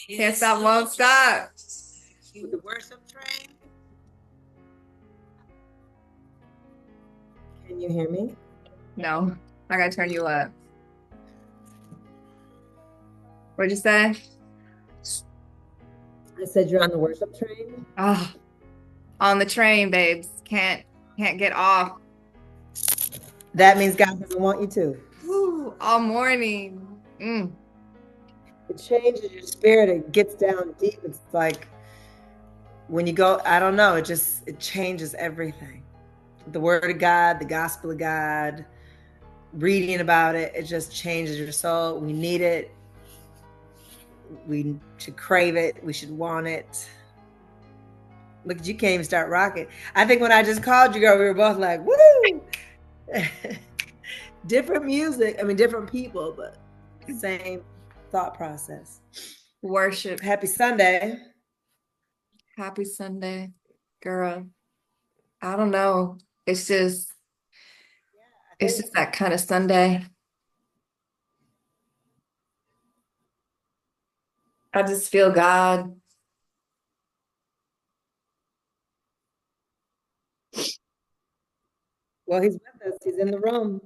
Can't stop, won't stop. With the worship train. Can you hear me? No, I gotta turn you up. What'd you say? I said you're on the worship train. Oh, on the train, babes. Can't get off. That means God doesn't want you to. Woo, all morning. It changes your spirit. It gets down deep. It's like when you go, I don't know, it changes everything. The word of God, the gospel of God, reading about it, it just changes your soul. We need it. We should crave it. We should want it. Look at you, can't even start rocking. I think when I just called you, girl, we were both like, woo! Different music. I mean, different people, but same thought process. Worship. Happy Sunday. Happy Sunday, girl. I don't know. It's just that kind of Sunday. I just feel God. Well, he's with us. He's in the room.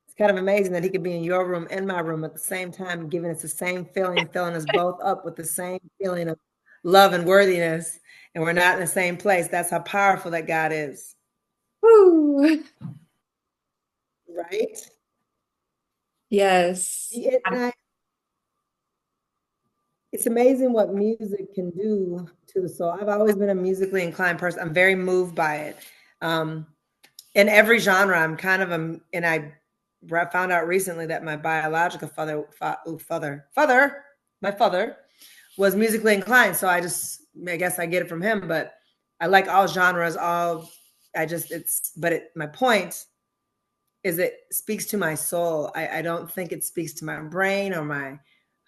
It's kind of amazing that he could be in your room and my room at the same time, giving us the same feeling, filling us both up with the same feeling of love and worthiness. And we're not in the same place. That's how powerful that God is. Woo. Right? Yes. It's amazing what music can do to the soul. I've always been a musically inclined person. I'm very moved by it. In every genre, I'm kind of and I found out recently that my biological my father was musically inclined. So I guess I get it from him, but I like all genres, my point is it speaks to my soul. I don't think it speaks to my brain or my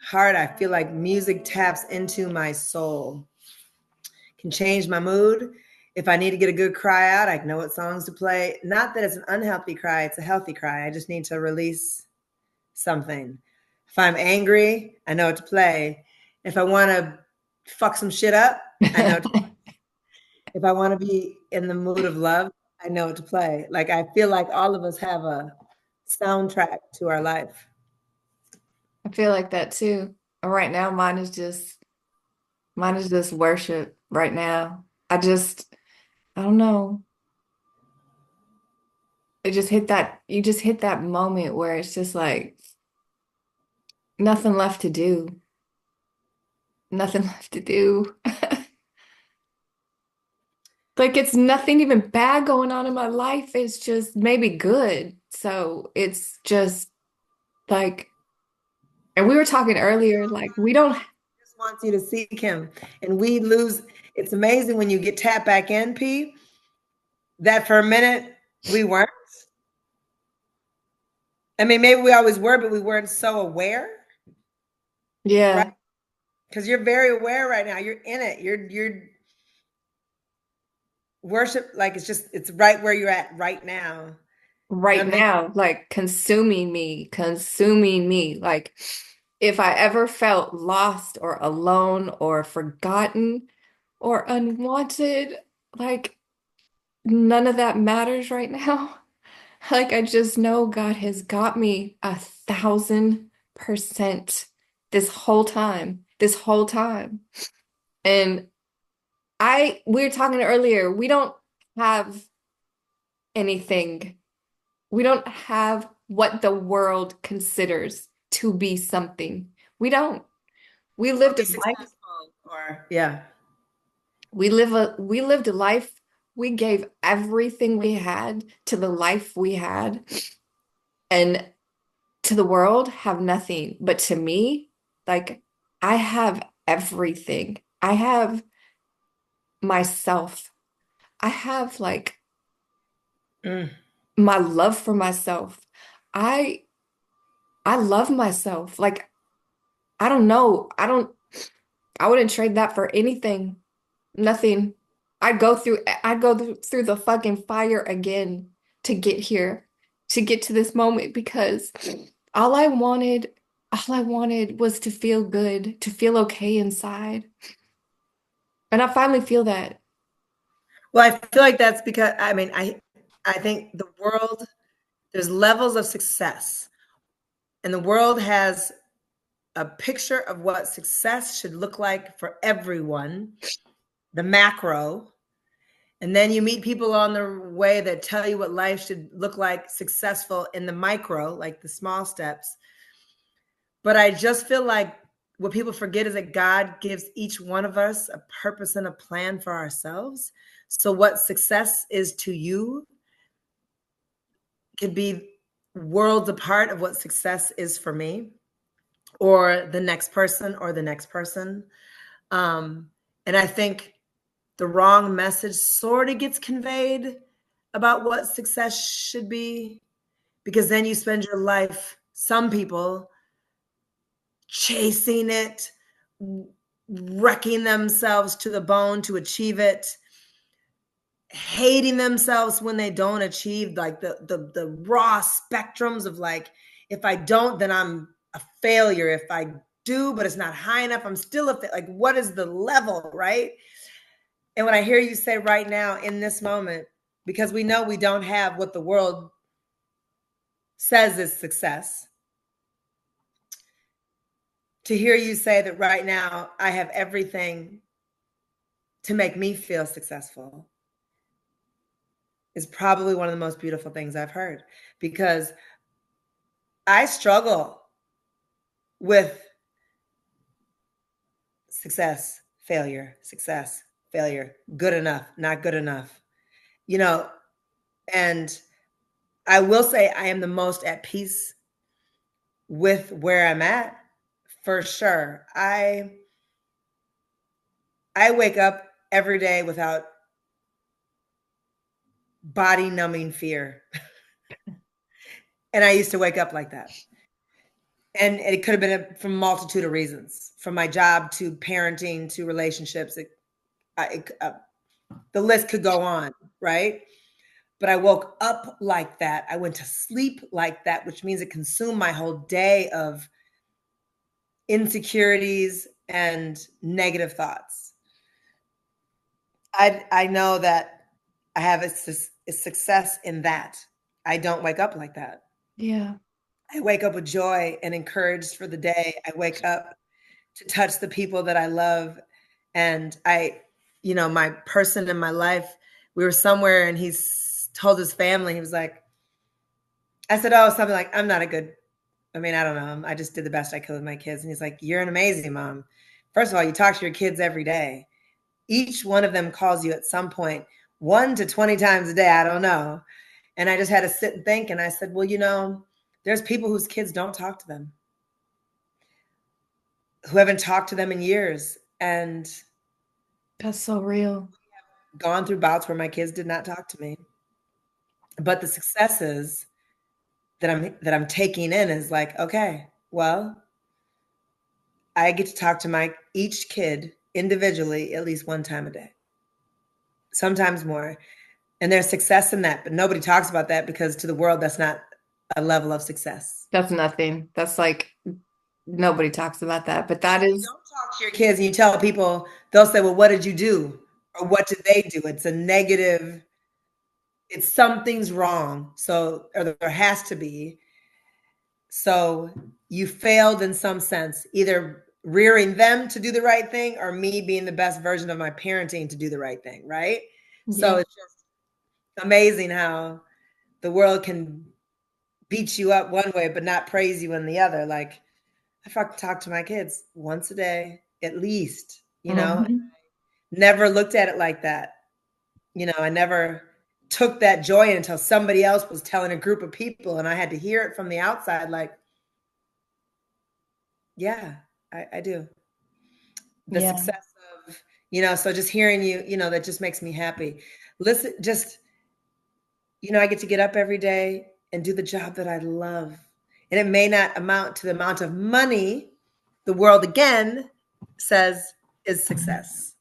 heart. I feel like music taps into my soul, can change my mood. If I need to get a good cry out, I know what songs to play. Not that it's an unhealthy cry, it's a healthy cry. I just need to release something. If I'm angry, I know what to play. If I want to fuck some shit up, I know if I want to be in the mood of love, I know what to play. Like I feel like all of us have a soundtrack to our life. I feel like that too. Right now, mine is just worship right now. I don't know. You just hit that moment where it's just like nothing left to do. Nothing left to do. Like it's nothing even bad going on in my life. It's just maybe good. So it's just like, and we were talking earlier, like we don't. Just wants you to seek him, and we lose. It's amazing when you get tapped back in, P. That for a minute we weren't. I mean, maybe we always were, but we weren't so aware, right? Yeah, Because you're very aware right now. You're in it. You're worship like it's right where you're at right now. right Nothing. now, like consuming me. Like if I ever felt lost or alone or forgotten or unwanted, like none of that matters right now. Like I just know God has got me 1,000% this whole time. And we were talking earlier, we don't have anything. We don't have what the world considers to be something. We don't. We Or lived be a life. successful, or yeah. We lived a life. We gave everything we had to the life we had, and to the world have nothing. But to me, like I have everything. I have myself. I have like Mm. my love for myself. I I love myself. Like I don't know. I wouldn't trade that for anything. Nothing. I'd go through the fucking fire again to get here, to get to this moment because all I wanted all I wanted was to feel good, to feel okay inside. And I finally feel that. Well, I feel like that's because I mean, I think the world, there's levels of success, and the world has a picture of what success should look like for everyone, the macro. And then you meet people on the way that tell you what life should look like successful in the micro, like the small steps. But I just feel like what people forget is that God gives each one of us a purpose and a plan for ourselves. So what success is to you could be worlds apart of what success is for me or the next person or the next person. And I think the wrong message sort of gets conveyed about what success should be because then you spend your life, some people, chasing it, wrecking themselves to the bone to achieve it, hating themselves when they don't achieve, like the raw spectrums of like, if I don't, then I'm a failure. If I do, but it's not high enough, I'm still like, what is the level, right? And when I hear you say right now in this moment, because we know we don't have what the world says is success, to hear you say that right now I have everything to make me feel successful is probably one of the most beautiful things I've heard, because I struggle with success, failure, good enough, not good enough, you know, and I will say I am the most at peace with where I'm at for sure. I wake up every day without body numbing fear. And I used to wake up like that. And it could have been from a multitude of reasons, from my job to parenting to relationships. The list could go on, right? But I woke up like that. I went to sleep like that, which means it consumed my whole day of insecurities and negative thoughts. I know that I have a success in that. I don't wake up like that. Yeah. I wake up with joy and encouraged for the day. I wake up to touch the people that I love. And my person in my life, we were somewhere and he's told his family, he was like, I said, oh, something like, I'm not a good, I mean, I don't know. I just did the best I could with my kids. And he's like, you're an amazing mom. First of all, you talk to your kids every day. Each one of them calls you at some point, 1 to 20 times a day. I don't know. And I just had to sit and think. And I said, well, there's people whose kids don't talk to them, who haven't talked to them in years. And That's so real. gone through bouts where my kids did not talk to me. But the successes that I'm taking in is like, okay, well, I get to talk to each kid individually at least one time a day, sometimes more. And there's success in that, but nobody talks about that because to the world, that's not a level of success. That's nothing. That's like nobody talks about that, but that You is, don't talk to your kids and you tell people, they'll say, well, what did you do? Or what did they do? It's a negative, it's something's wrong. So, or there has to be. So you failed in some sense, either rearing them to do the right thing or me being the best version of my parenting to do the right thing, right? So yeah. it's just amazing how the world can beat you up one way but not praise you in the other. Like I fucking talk to my kids once a day at least, Mhm. never looked at it like that. I never took that joy in until somebody else was telling a group of people and I had to hear it from the outside like, yeah, I do. The Yeah. success of, so just hearing you, that just makes me happy. Listen, just, I get to get up every day and do the job that I love. And it may not amount to the amount of money the world again says is success.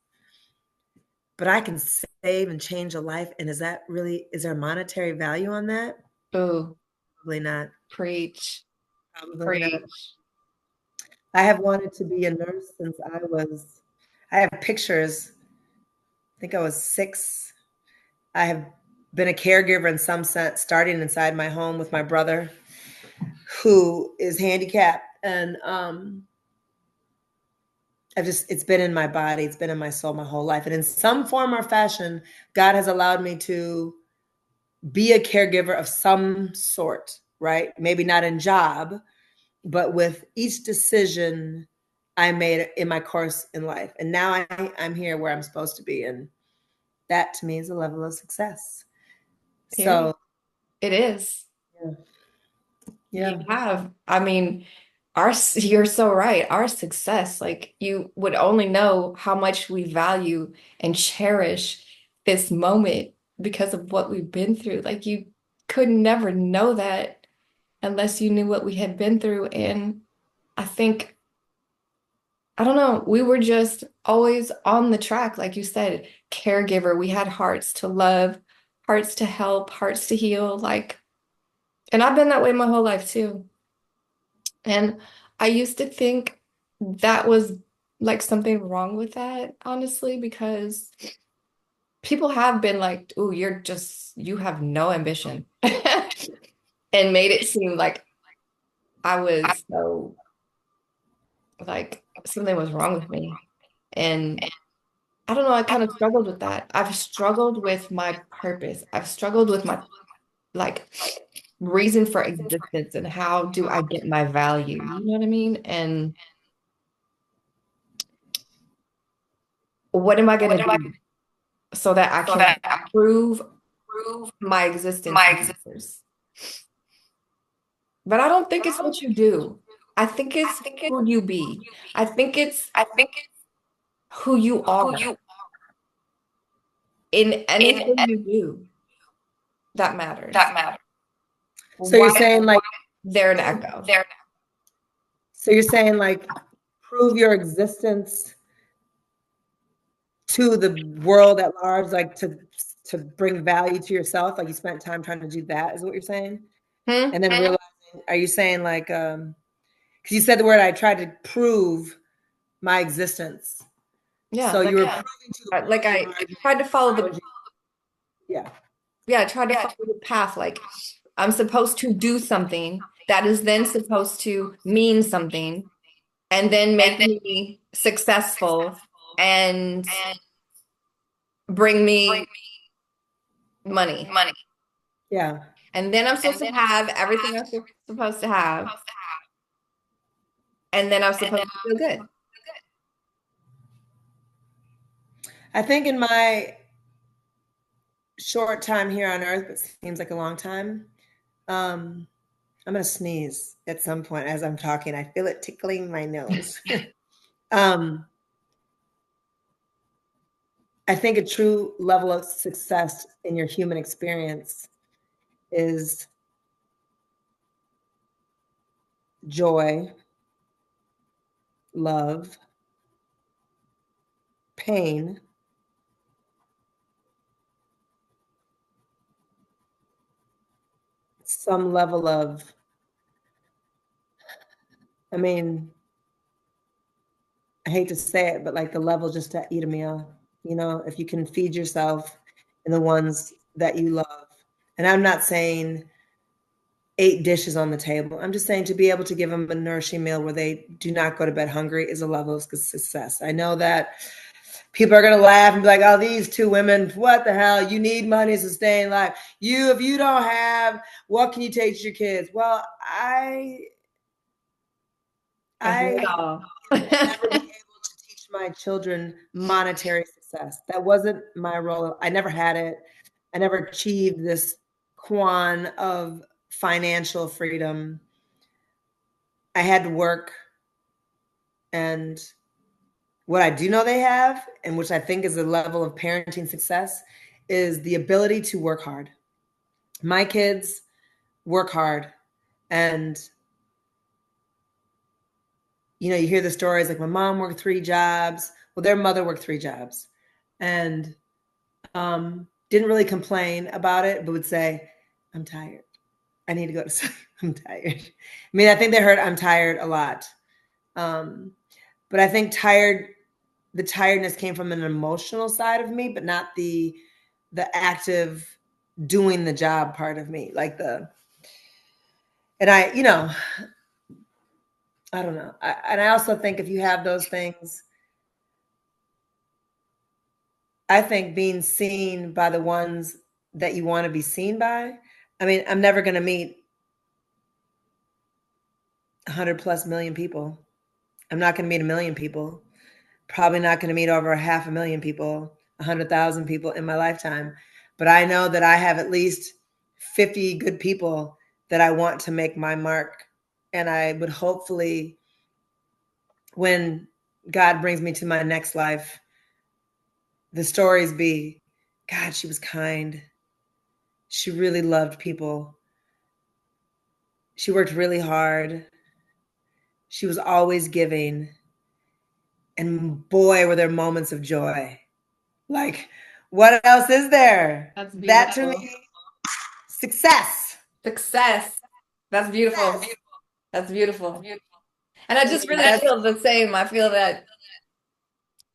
But I can save and change a life. And is there monetary value on that? Oh, Probably not. preach, Probably not. preach. I have wanted to be a nurse since I have pictures. I think I was 6. I have been a caregiver in some sense, starting inside my home with my brother, who is handicapped. And it's been in my body, it's been in my soul my whole life. And in some form or fashion, God has allowed me to be a caregiver of some sort, right? Maybe not in job, but with each decision I made in my course in life. And now I'm here where I'm supposed to be. And that to me is a level of success. Period. So, It is. yeah. You Yeah. have. I mean, you're so right. Our success, like you would only know how much we value and cherish this moment because of what we've been through. Like you could never know that unless you knew what we had been through. And I think, I don't know, we were just always on the track, like you said, caregiver. We had hearts to love, hearts to help, hearts to heal. Like, and I've been that way my whole life too. And I used to think that was like something wrong with that, honestly, because people have been like, "Oh, you have no ambition," and made it seem like I was so, like, something was wrong with me. And I don't know, I kind of struggled with that. I've struggled with my purpose. I've struggled with my, like, reason for existence and how do I get my value? You know what I mean? And what am I going to do so that I can prove my existence to others? But I don't think it's what you do. I think it's who you be. I think it's who you are in anything you do that matters. So you're Why saying like, they're an echo. like prove your existence to the world at large, like to bring value to yourself. Like you spent time trying to do that, is what you're saying? Hmm? And then realizing, are you saying like, because you said the word, I tried to prove my existence. Yeah, So you were proving to the like world I tried to follow how the, would you, yeah. yeah, I tried to follow the path. Like I'm supposed to do something that is then supposed to mean something and then make me successful and bring me money. Yeah. And then I'm supposed to have everything I'm supposed to have. And then I'm supposed to feel good. I think in my short time here on earth, but seems like a long time, um, I'm going to sneeze at some point as I'm talking. I feel it tickling my nose. um, I think a true level of success in your human experience is joy, love, pain, some level of, I mean, I hate to say it, but like the level just to eat a meal, if you can feed yourself and the ones that you love. And I'm not saying 8 dishes on the table. I'm just saying to be able to give them a nourishing meal where they do not go to bed hungry is a level of success. I know that people are going to laugh and be like, oh, these two women, what the hell? You need money to sustain life. If you don't have, what can you teach your kids? Well, I hear it I all. never be able to teach my children monetary success. That wasn't my role. I never had it. I never achieved this quan of financial freedom. I had to work. And what I do know they have, and which I think is a level of parenting success, is the ability to work hard. My kids work hard. And, you hear the stories like my mom worked 3 jobs. Well, their mother worked 3 jobs and didn't really complain about it, but would say, I'm tired. I need to go to sleep. I'm tired. I mean, I think they heard I'm tired a lot. Um, but I think the tiredness came from an emotional side of me, but not the active doing the job part of me. Like and I, I don't know. And I also think if you have those things, I think being seen by the ones that you want to be seen by. I mean, I'm never going to meet 100 plus million people. I'm not going to meet a million people. Probably not going to meet over 500,000 people, 100,000 people in my lifetime. But I know that I have at least 50 good people that I want to make my mark. And I would hopefully, when God brings me to my next life, the stories be, God, she was kind. She really loved people. She worked really hard. She was always giving. And boy, were there moments of joy. Like, what else is there? That's That to beautiful. me, success. Success. That's beautiful. Success. That's beautiful. And I I just mean, really that's feel the same. I feel that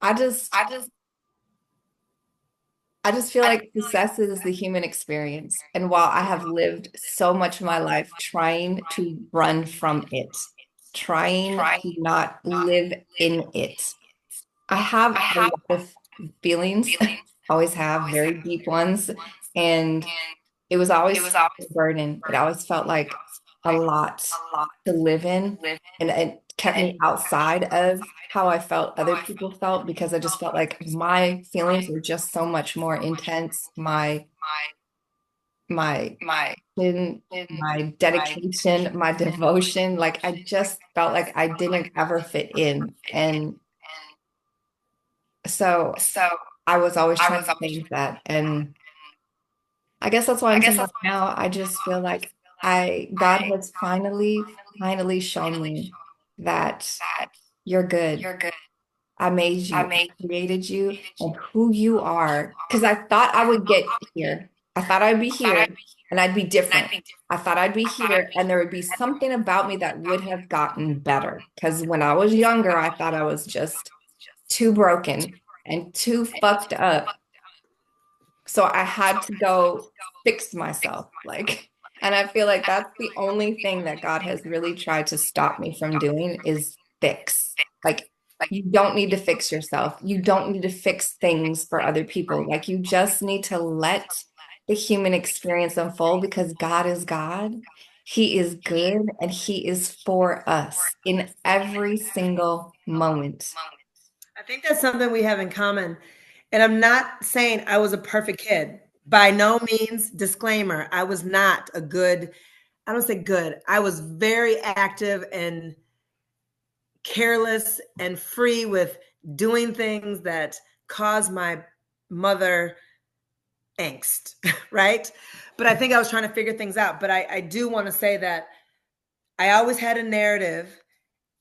I just I just feel like success is the human experience. And while I have lived so much of my life trying to run from it, trying to not live in it, I have a lot of feelings, always have very deep ones. And it was always a burden. It always felt like a lot to live in. And it kept me outside of how I felt other people felt because I just felt like my feelings were just so much more intense. My passion, my dedication, my devotion, like I just felt like I didn't ever fit in. And so I was always trying to change that. And I guess that's why I'm saying right now, I just feel like God has finally shown me that you're good. I made you, I created you, and who you are. Because I thought I would get here. I thought I'd be here and I'd be different. I thought I'd be here and there would be something about me that would have gotten better. Because when I was younger, I thought I was just too broken and too fucked up. So I had to go fix myself. Like, and I feel like that's the only thing that God has really tried to stop me from doing is fix. Like, you don't need to fix yourself. You don't need to fix things for other people. Like, you just need to let the human experience unfold because God is God. He is good and He is for us in every single moment. I think that's something we have in common. And I'm not saying I was a perfect kid. By no means, disclaimer, I was not a good, I don't say good. I was very active and careless and free with doing things that caused my mother angst, right? But I think I was trying to figure things out. But I do want to say that I always had a narrative.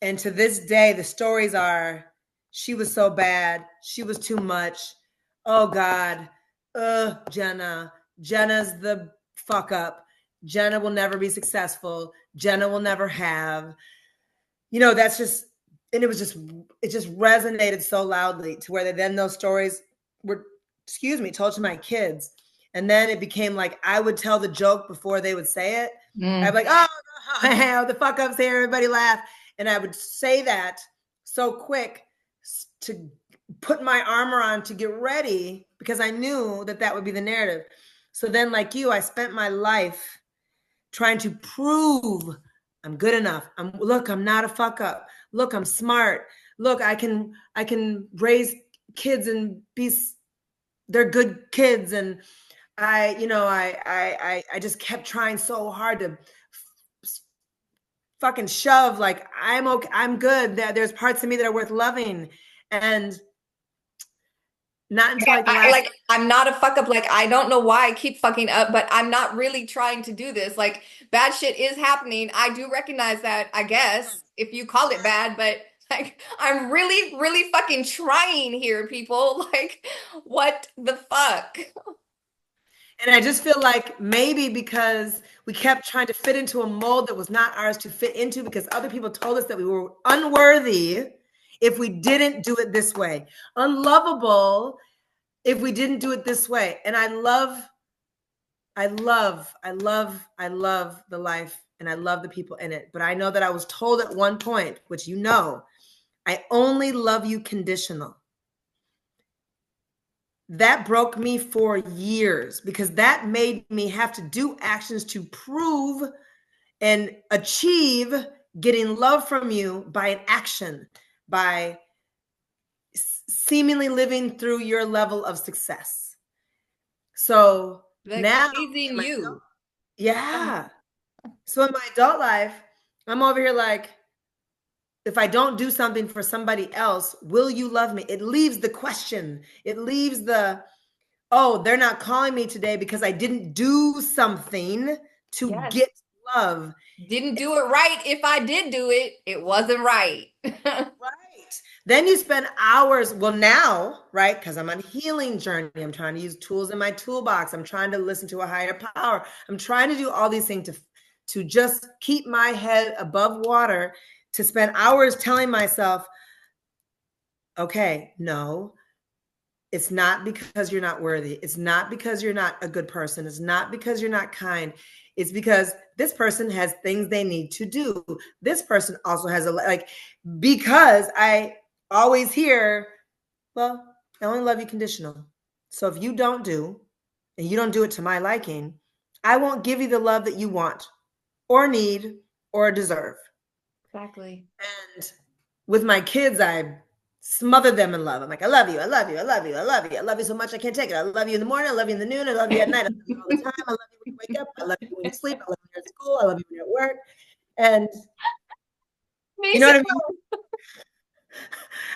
And to this day, the stories are she was so bad. She was too much. Oh God. Jenna. Jenna's the fuck up. Jenna will never be successful. Jenna will never have. That's just, and it just resonated so loudly to where then those stories were, excuse me, told to my kids. And then it became like I would tell the joke before they would say it. I'd be Mm. like, oh, the fuck ups here, everybody laugh. And I would say that so quick to put my armor on to get ready because I knew that that would be the narrative. So then, like you, I spent my life trying to prove I'm good enough. I'm not a fuck up. Look, I'm smart. Look, I can raise kids and be they're good kids. And I just kept trying so hard to fucking shove like I'm okay, I'm good. There's parts of me that are worth loving. And not until like the last I'm not a fuck up. Like, I don't know why I keep fucking up, but I'm not really trying to do this. Like, bad shit is happening. I do recognize that, I guess, if you call it bad, but like, I'm really fucking trying here, people. Like, what the fuck? And I just feel like maybe because we kept trying to fit into a mold that was not ours to fit into because other people told us that we were unworthy if we didn't do it this way, unlovable if we didn't do it this way. And I love the life and I love the people in it. But I know that I was told at one point, which you know, I only love you conditional. That broke me for years because that made me have to do actions to prove and achieve getting love from you by an action, by seemingly living through your level of success. So Like now, pleasing you. yeah. So in my adult life, I'm over here like, if I don't do something for somebody else, will you love me? It leaves the question. It leaves the, oh, they're not calling me today because I didn't do something to Yes. get love. Didn't do it right. If I did do it, it wasn't right. Right. Then you spend hours, well, now, right? Because I'm on a healing journey. I'm trying to use tools in my toolbox. I'm trying to listen to a higher power. I'm trying to do all these things to just keep my head above water, to spend hours telling myself, okay, no, it's not because you're not worthy. It's not because you're not a good person. It's not because you're not kind. It's because this person has things they need to do. This person also has like, because I always hear, well, I only love you conditional. So if you don't do, and you don't do it to my liking, I won't give you the love that you want or need or deserve. Exactly. And with my kids, I smother them in love. I'm like, I love you, I love you, I love you, I love you, I love you so much I can't take it. I love you in the morning, I love you in the noon, I love you at night, I love you all the time. I love you when you wake up, I love you when you sleep, I love you when you're at school, I love you when you're at work. And Me you know what I mean? too.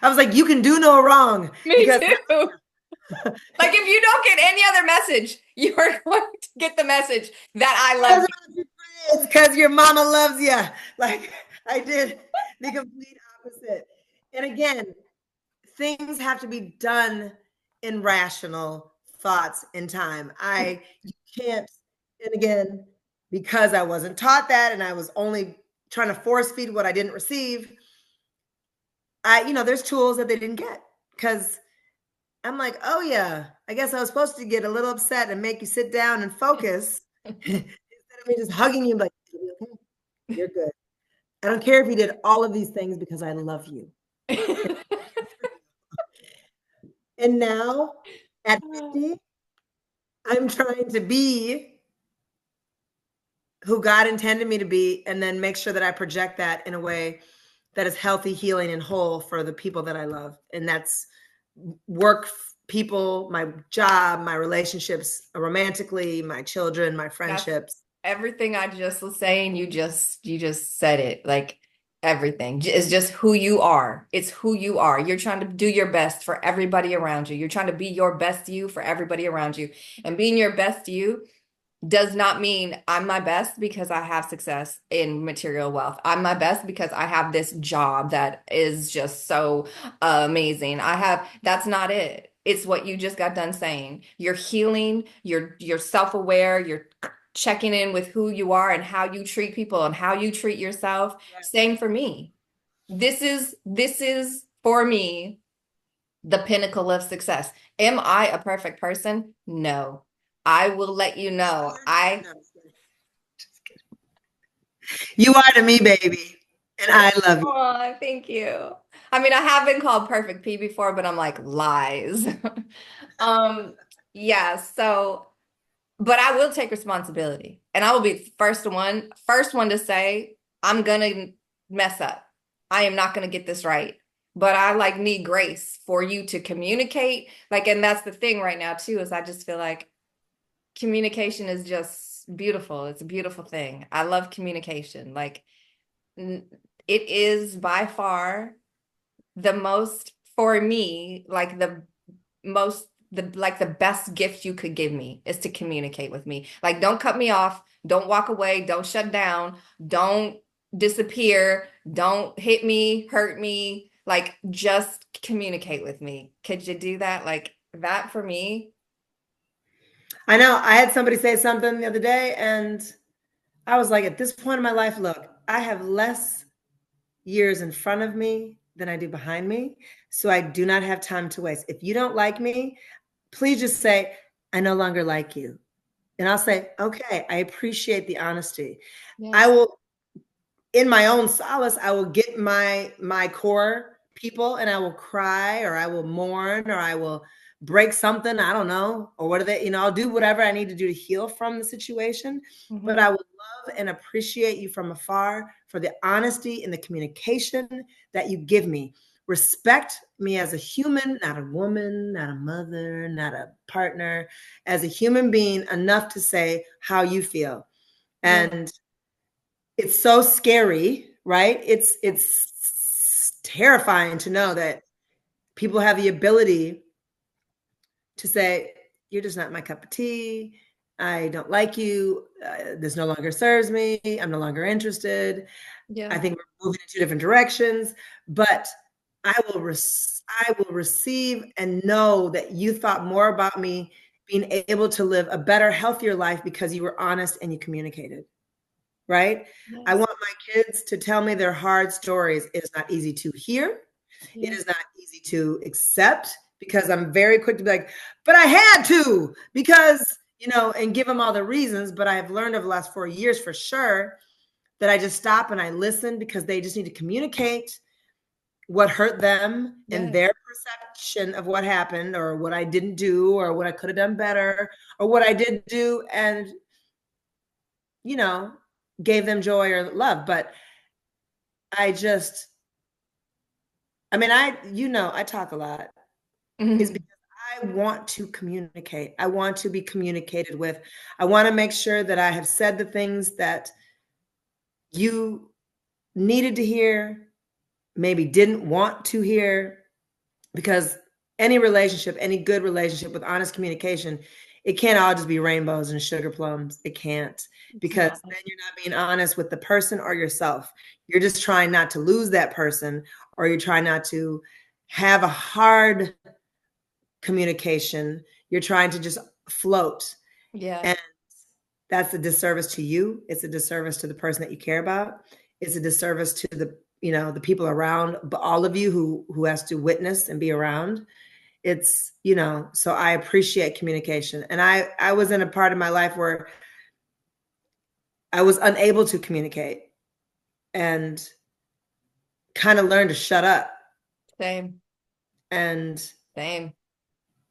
I was like, you can do no wrong Me because too. Like if you don't get any other message, you are going to get the message that I love you. it's because your mama loves you. Like I did the complete opposite. And again, things have to be done in rational thoughts in time. You can't, and again, because I wasn't taught that and I was only trying to force feed what I didn't receive, there's tools that they didn't get because I'm like, oh yeah, I guess I was supposed to get a little upset and make you sit down and focus instead of me just hugging you like, okay, you're good. I don't care if you did all of these things because I love you. And now at 50, I'm trying to be who God intended me to be and then make sure that I project that in a way that is healthy, healing, and whole for the people that I love. And that's work, people, my job, my relationships romantically, my children, my That's friendships. everything I just was saying. You just said it. Like everything is just who you are. It's who you are. You're trying to do your best for everybody around you. You're trying to be your best you for everybody around you. And being your best you does not mean I'm my best because I have success in material wealth. I'm my best because I have this job that is just so amazing. That's not it. It's what you just got done saying. You're healing, you're self-aware, you're checking in with who you are and how you treat people and how you treat yourself. Same for me. This is for me the pinnacle of success. Am I a perfect person? No. I will let you know. You are to me, baby. And I love you. Oh, thank you. I mean, I have been called perfect P before, but I'm like lies. Um, yeah, so but I will take responsibility. And I will be the first one to say, I'm gonna mess up. I am not gonna get this right. But I like need grace for you to communicate. Like, and that's the thing right now too, is I just feel like communication is just beautiful. It's a beautiful thing. I love communication. Like it is by far the most for me, like the best gift you could give me is to communicate with me. Like don't cut me off, don't walk away, don't shut down, don't disappear, don't hit me, hurt me, like just communicate with me. Could you do that? Like that for me I know I had somebody say something the other day, and I was like, at this point in my life, look, I have less years in front of me than I do behind me. So I do not have time to waste. If you don't like me, please just say, I no longer like you. And I'll say, okay, I appreciate the honesty. I Yes. will, in my own solace, I will get my core people and I will cry or I will mourn or I will break something. I don't know. Or what are they, I'll do whatever I need to do to heal from the situation. But Hmm. I will love and appreciate you from afar for the honesty and the communication that you give me. Respect me as a human, not a woman, not a mother, not a partner, as a human being enough to say how you feel. Yeah. And it's so scary, right? It's terrifying to know that people have the ability to say, you're just not my cup of tea. I don't like you. This no longer serves me. I'm no longer interested. I Yeah. think we're moving in two different directions, but I will receive and know that you thought more about me being able to live a better, healthier life because you were honest and you communicated, right? I Yes. want my kids to tell me their hard stories. It is not easy to hear. It Yeah. is not easy to accept because I'm very quick to be like, but I had to because, and give them all the reasons. But I have learned over the last 4 years for sure that I just stop and I listen because they just need to communicate what hurt them and Yes. their perception of what happened or what I didn't do or what I could have done better or what I did do and, you know, gave them joy or love. But I just, I mean, I talk a lot. Is Mhm. because I want to communicate. I want to be communicated with. I want to make sure that I have said the things that you needed to hear, maybe didn't want to hear, because any relationship, any good relationship with honest communication, it can't all just be rainbows and sugar plums. It can't, It's because not. then you're not being honest with the person or yourself. You're just trying not to lose that person, or you're trying not to have a hard communication. You're trying to just float. Yeah. And that's a disservice to you. It's a disservice to the person that you care about. It's a disservice to the people around, but all of you who has to witness and be around. So I appreciate communication. And I was in a part of my life where I was unable to communicate and kind of learned to shut up. Same. And Same.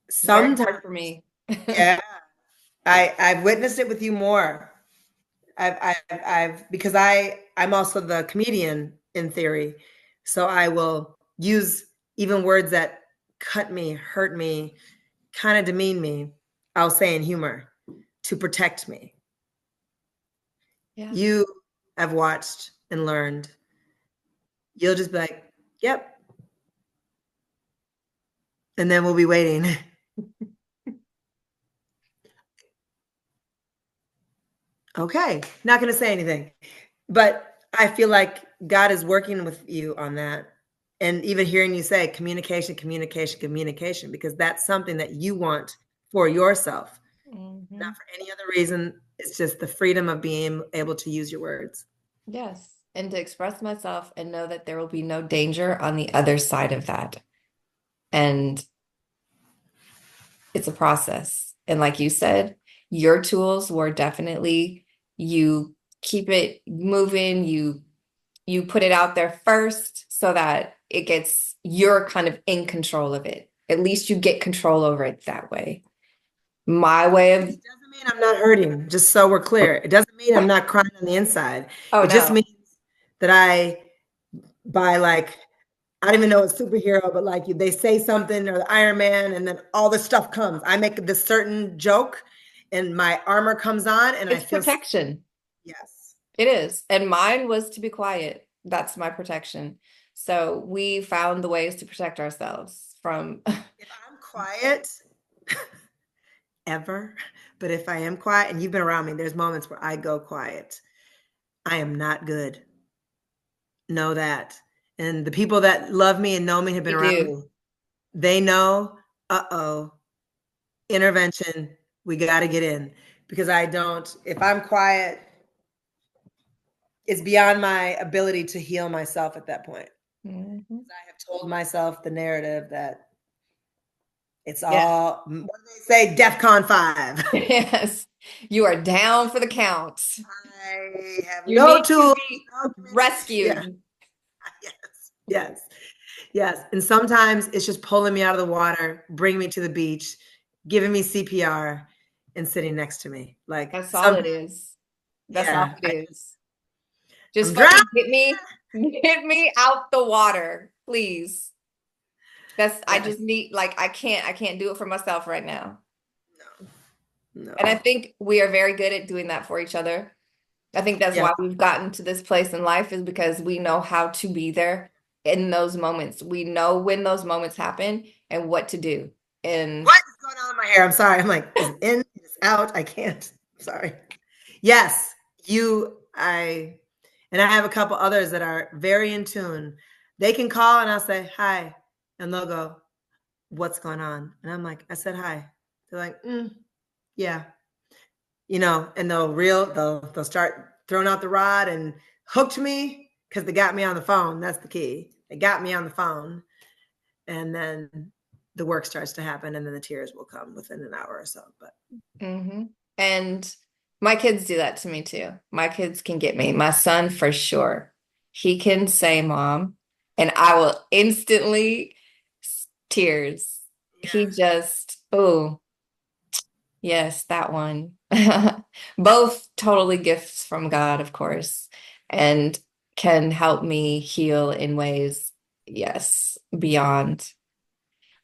Very sometimes, hard for me. yeah, I've witnessed it with you more. I've because I'm also the comedian in theory, so I will use even words that cut me, hurt me, kind of demean me. I'll say in humor to protect me. Yeah. You have watched and learned. You'll just be like, "Yep," and then we'll be waiting. Okay, not going to say anything. But I feel like God is working with you on that. And even hearing you say communication, communication, communication, because that's something that you want for yourself, not Hmm. for any other reason. It's just the freedom of being able to use your words. Yes. And to express myself and know that there will be no danger on the other side of that. And it's a process. And like you said, your tools were definitely you keep it moving, you put it out there first so that it gets you're kind of in control of it. At least you get control over it that way. My way It of doesn't mean I'm not hurting, just so we're clear. It doesn't mean I'm not crying on the inside. oh It just no, means that by like, I don't even know a superhero, but like they say something or the Iron Man, and then all this stuff comes. I make this certain joke, and my armor comes on, and I it's feel protection. yes. It is. And mine was to be quiet. That's my protection. So we found the ways to protect ourselves from If I'm quiet, ever, but if I am quiet, and you've been around me, there's moments where I go quiet. I am not good. Know that. And the people that love me and know me have been we around do. me. They know, uh-oh, intervention. We got to get in because I don't, if I'm quiet, it's beyond my ability to heal myself at that point. Mhm. I have told myself the narrative that it's Yeah. all, what do they say, DEFCON 5. Yes. You are down for the count. I have You no need to tools, be no communication. Yeah, rescued. yes, yes, yes. And sometimes it's just pulling me out of the water, bringing me to the beach, giving me CPR, and sitting next to me. Like That's all it sometimes, is. That's all yeah, it is. Just I'm drowning. fucking get me out the water, please. I Yes, just need, like, I can't do it for myself right now. no, And I no. think we are very good at doing that for each other. I think that's Yeah, why we've gotten to this place in life is because we know how to be there in those moments. We know when those moments happen and what to do. And what is going on in my hair? I'm sorry. I'm like, is it in? Is it out? I can't. Sorry. Yes, and I have a couple others that are very in tune. They can call and I'll say, hi. And they'll go, what's going on? And I'm like, I said, hi. They're like, yeah, and they'll start throwing out the rod and hooked me because they got me on the phone. That's the key. They got me on the phone. And then the work starts to happen and then the tears will come within an hour or so. But mhm. And my kids do that to me too. My kids can get me. My son for sure. He can say mom, and I will instantly tears. He yeah, just, oh, yes, that one. Both totally gifts from God, of course, and can help me heal in ways, yes, beyond.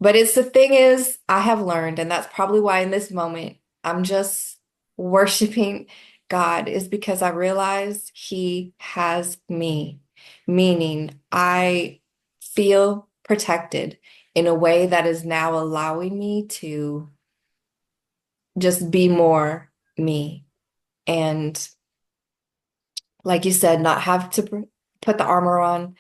But it's the thing is, I have learned, and that's probably why in this moment I'm just worshiping God, is because I realize He has me, meaning I feel protected in a way that is now allowing me to just be more me. And like you said, not have to put the armor on,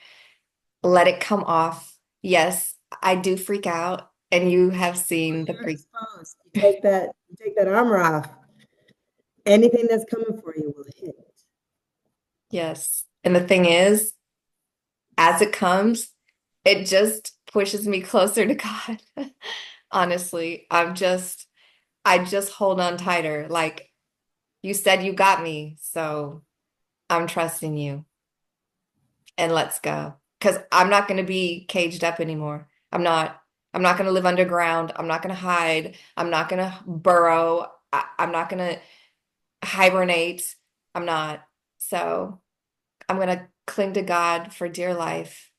let it come off. Yes, I do freak out, and you have seen the you're freak. exposed. You take that armor off. Anything that's coming for you will hit. Yes. And the thing is, as it comes, it just pushes me closer to God. Honestly, I just hold on tighter. Like you said, you got me. So I'm trusting you and let's go. Because I'm not going to be caged up anymore. I'm not going to live underground. I'm not going to hide. I'm not going to burrow. I'm not going to hibernate. I'm not. So I'm going to cling to God for dear life,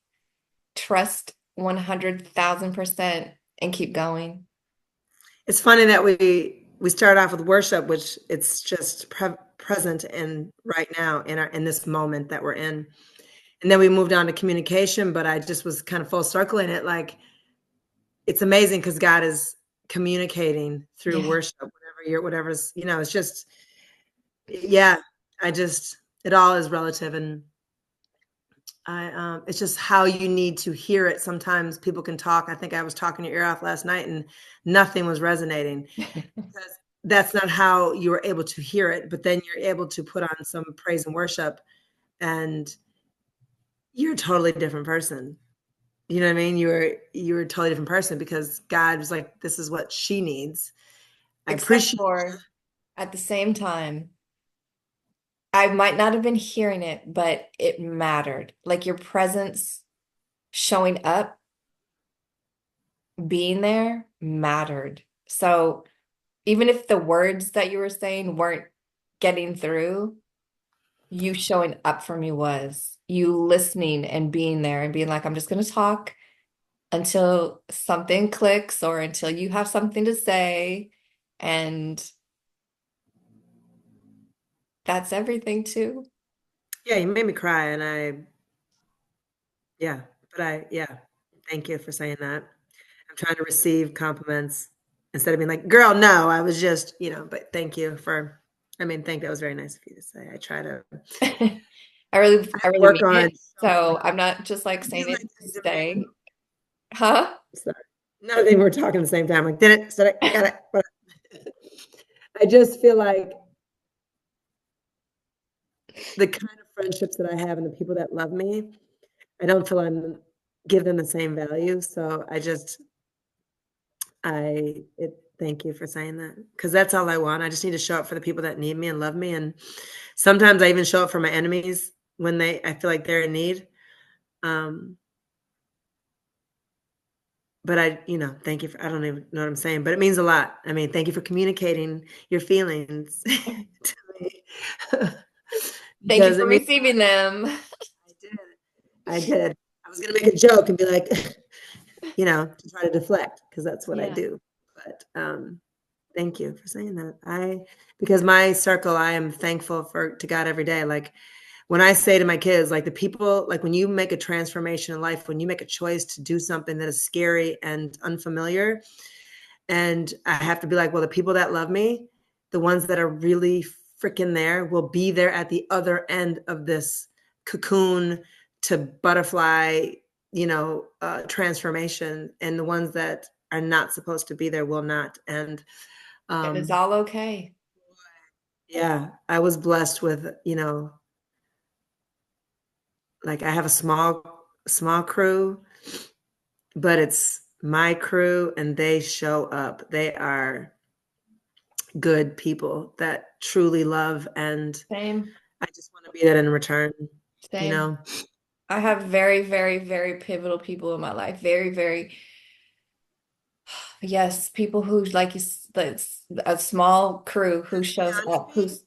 trust 100,000% and keep going. It's funny that we start off with worship, which it's just present in right now in this moment that we're in, and then we moved on to communication. But I just was kind of full circling it, like it's amazing because God is communicating through Yeah, worship, whatever's it's just yeah. I just it all is relative, and it's just how you need to hear it. Sometimes people can talk. I think I was talking your ear off last night, and nothing was resonating because that's not how you were able to hear it. But then you're able to put on some praise and worship, and you're a totally different person. You know what I mean? You're a totally different person because God was like, "This is what she needs." I except appreciate. for at the same time, I might not have been hearing it, but it mattered. Like your presence showing up, being there mattered. So even if the words that you were saying weren't getting through, you showing up for me was. You listening and being there and being like, I'm just going to talk until something clicks or until you have something to say. And that's everything too. Yeah, you made me cry, and yeah, yeah. Thank you for saying that. I'm trying to receive compliments instead of being like, "Girl, no, I was just," But thank you for. I mean, that was very nice of you to say. I really Work mean on it. So I'm not just like these saying it to nights. say, huh? Sorry. No, they were talking at the same time. Like, did it? Got it? I just feel like the kind of friendships that I have and the people that love me, I don't feel I'm give them the same value. So thank you for saying that because that's all I want. I just need to show up for the people that need me and love me. And sometimes I even show up for my enemies when I feel like they're in need. Um, but thank you I don't even know what I'm saying, but it means a lot. I mean, thank you for communicating your feelings to me. Thank you Because for it means receiving them. I did. I did. I was gonna make a joke and be like, to try to deflect because that's what I Yeah. do. But thank you for saying that. Because my circle, I am thankful to God every day. Like when I say to my kids, like the people, like when you make a transformation in life, when you make a choice to do something that is scary and unfamiliar, and I have to be like, well, the people that love me, the ones that are really freaking there, will be there at the other end of this cocoon to butterfly, transformation. And the ones that are not supposed to be there will not. And And it's um, all okay. yeah, I was blessed with, like I have a small crew, but it's my crew and they show up. They are good people that truly love, and Same, I just want to be that in return, you same. know. I have very, very, very pivotal people in my life. Very, very, yes, people who like that's a small crew who To be shows honest, up. Who's,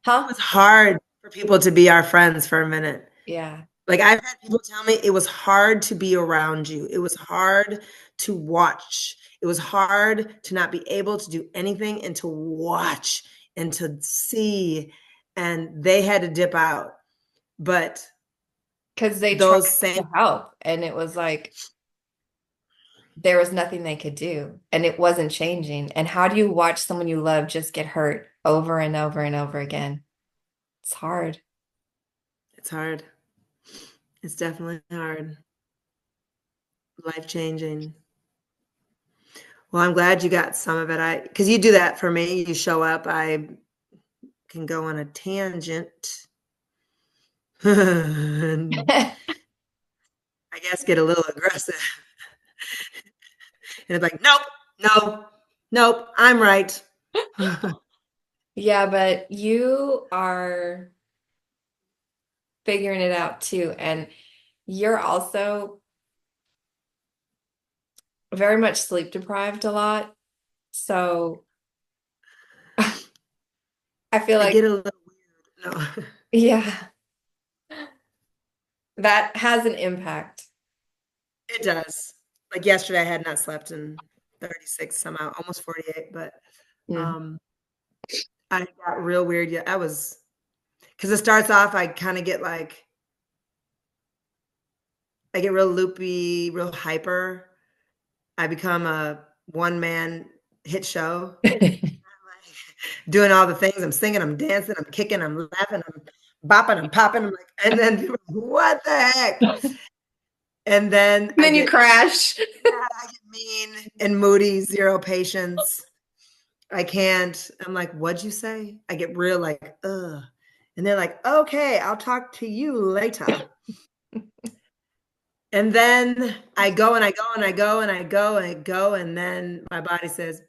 huh? it was hard for people to be our friends for a minute. Yeah. Like I've had people tell me it was hard to be around you. It was hard to watch. It was hard to not be able to do anything and to watch and to see. And they had to dip out. But Because they tried those same, to help, and it was like there was nothing they could do, and it wasn't changing. And how do you watch someone you love just get hurt over and over and over again? It's hard. it's hard. It's definitely hard. Life changing. Well, I'm glad you got some of it. Because you do that for me. You show up. I can go on a tangent. And I guess get a little aggressive. And it's like, nope, no, nope, I'm right. Yeah, but you are figuring it out too. And you're also very much sleep deprived a lot. So I feel I like, get a little weird. No, yeah, that has an impact. it does. Like yesterday, I had not slept in 36 somehow, almost 48. But Mm. um, I got real weird. Yeah, because it starts off, I get real loopy, real hyper. I become a one man hit show. I'm like doing all the things. I'm singing, I'm dancing, I'm kicking, I'm laughing, I'm bopping, I'm popping. I'm like, and then people are like, what the heck? And then And then you crash. I get mean and moody, zero patience. I can't. I'm like, what'd you say? I get real like, ugh. And they're like, okay, I'll talk to you later. And then I go and I go and I go and I go and I go. And then my body says,